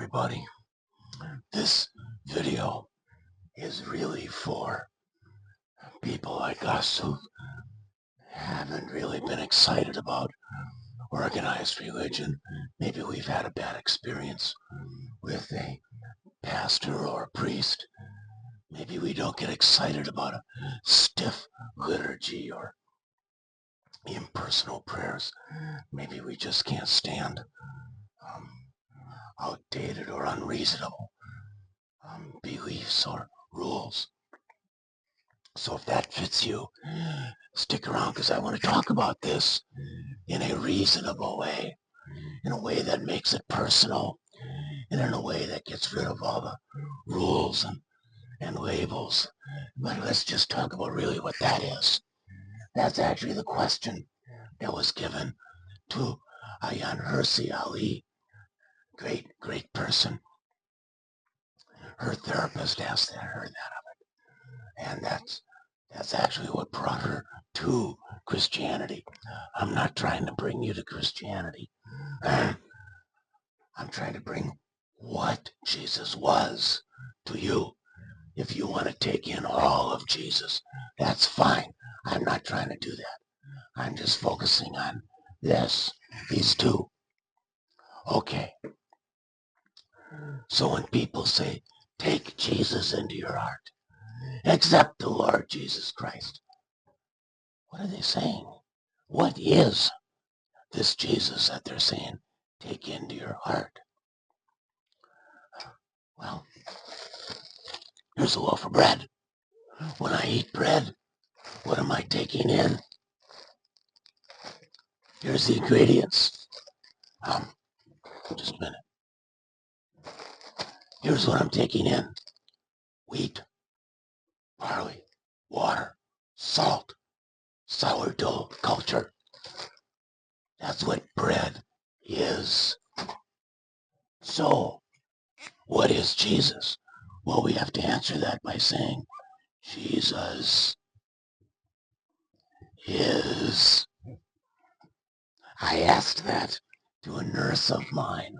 everybody. This video is really for people like us who haven't really been excited about organized religion. Maybe we've had a bad experience with a pastor or a priest. Maybe we don't get excited about a stiff liturgy or impersonal prayers. Maybe we just can't stand outdated or unreasonable beliefs or rules. So if that fits you, stick around, because I want to talk about this in a reasonable way, in a way that makes it personal, and in a way that gets rid of all the rules and labels. But let's just talk about really what that is. That's actually the question that was given to Ayaan Hirsi Ali, great person. Her therapist asked her that of it, and that's actually what brought her to Christianity. I'm not trying to bring you to Christianity. I'm trying to bring what Jesus was to you. If you want to take in all of Jesus, that's fine. I'm not trying to do that. I'm just focusing on these two. Okay. So when people say, take Jesus into your heart, accept the Lord Jesus Christ, what are they saying? What is this Jesus that they're saying, take into your heart? Well, here's a loaf of bread. When I eat bread, what am I taking in? Here's the ingredients. Just a minute. Here's what I'm taking in. Wheat, barley, water, salt, sourdough culture. That's what bread is. So, what is Jesus? Well, we have to answer that by saying, Jesus is. I asked that to a nurse of mine,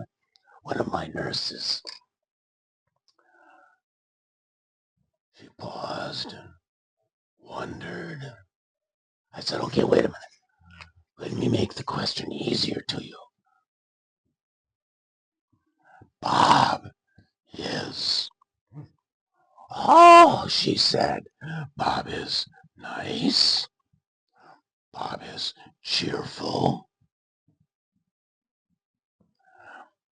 one of my nurses. She paused and wondered. I said, okay, wait a minute. Let me make the question easier to you. Bob is. Oh, she said, Bob is nice. Bob is cheerful.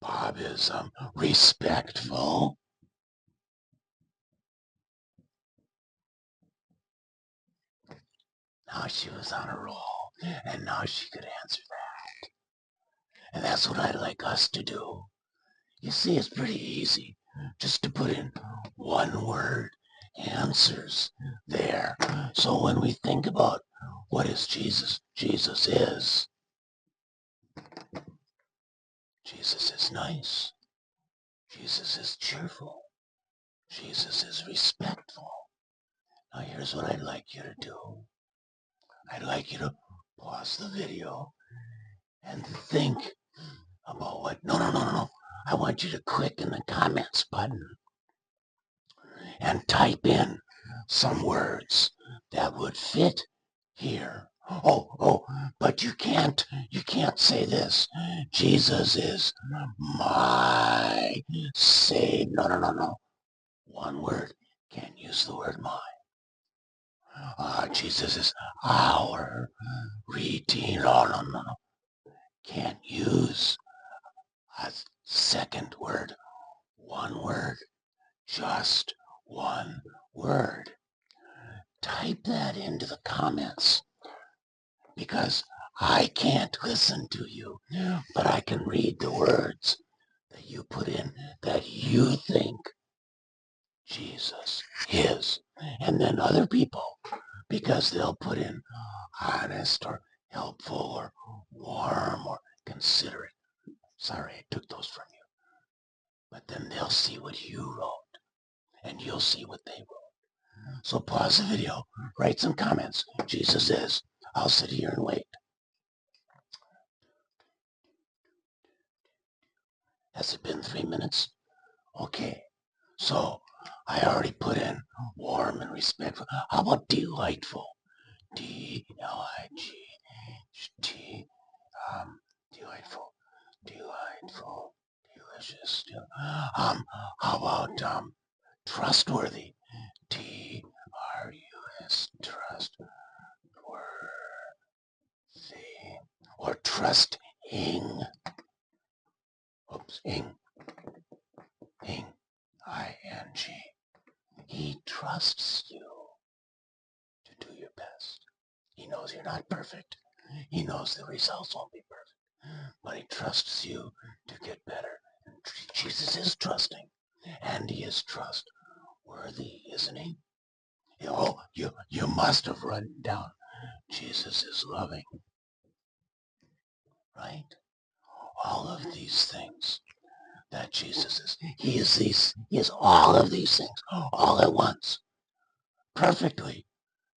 Bob is respectful. Now she was on a roll, and now she could answer that. And that's what I'd like us to do. You see, it's pretty easy just to put in one word answers there. So when we think about what is Jesus, Jesus is nice. Jesus is cheerful. Jesus is respectful. Now here's what I'd like you to do. I'd like you to pause the video and think about what, no. I want you to click in the comments button and type in some words that would fit here. But you can't say this. Jesus is my Savior. No. One word. Can't use the word my. Jesus is our Redeemer. No. Can't use a second word. One word. Just one word. Type that into the comments, because I can't listen to you, but I can read the words that you put in that you think Jesus is. And then other people, because they'll put in honest or helpful or warm or considerate. Sorry, I took those from you. But then they'll see what you wrote, and you'll see what they wrote. So pause the video, write some comments. Jesus is. I'll sit here and wait. Has it been 3 minutes? Okay, so I already put in warm and respectful. How about delightful? D-L-I-G-T, delightful, delightful, delicious. How about trustworthy? T-R-U-S, trustworthy, or trusting. Oops, ing, I-N-G. He trusts you to do your best. He knows you're not perfect. He knows the results won't be perfect. But he trusts you to get better. And Jesus is trusting. And he is trustworthy, isn't he? Oh, you must have written down, Jesus is loving. Right? All of these things that Jesus is. He is all of these things, all at once. Perfectly,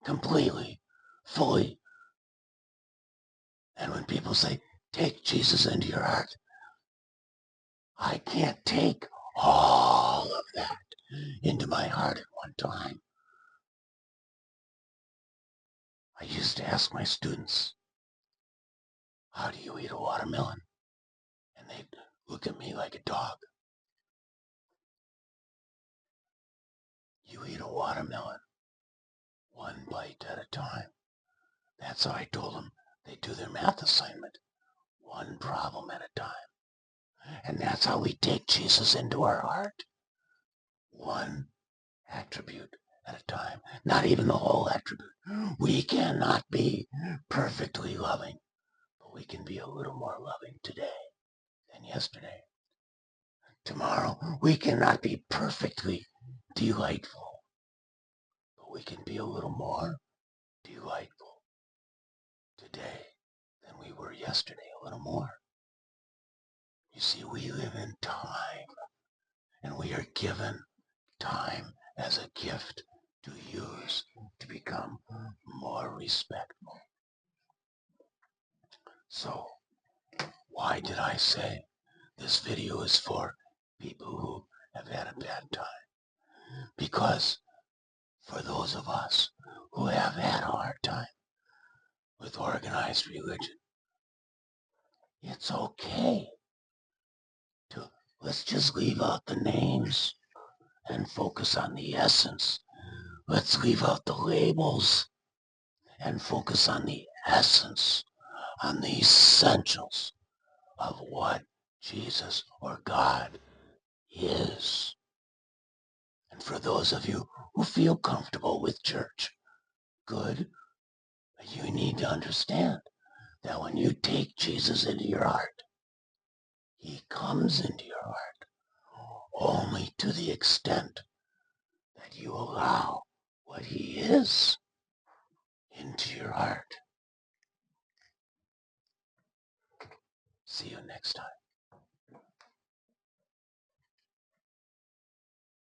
completely, fully. And when people say, take Jesus into your heart, I can't take all of that into my heart at one time. I used to ask my students, how do you eat a watermelon? And they'd look at me like a dog. You eat a watermelon one bite at a time. That's how I told them they do their math assignment, one problem at a time. And that's how we take Jesus into our heart, one attribute at a time, not even the whole attribute. We cannot be perfectly loving, but we can be a little more loving today than yesterday. Tomorrow, we cannot be perfectly delightful, but we can be a little more delightful today than we were yesterday, a little more. You see, we live in time, and we are given time as a gift to use to become more respectful. So, why did I say this video is for people who have had a bad time? Because for those of us who have had a hard time with organized religion, it's okay to, let's just leave out the names and focus on the essence. Let's leave out the labels and focus on the essence, on the essentials of what Jesus or God is. And for those of you who feel comfortable with church, good, but you need to understand that when you take Jesus into your heart, he comes into your heart only to the extent that you allow what he is into your heart. See you next time.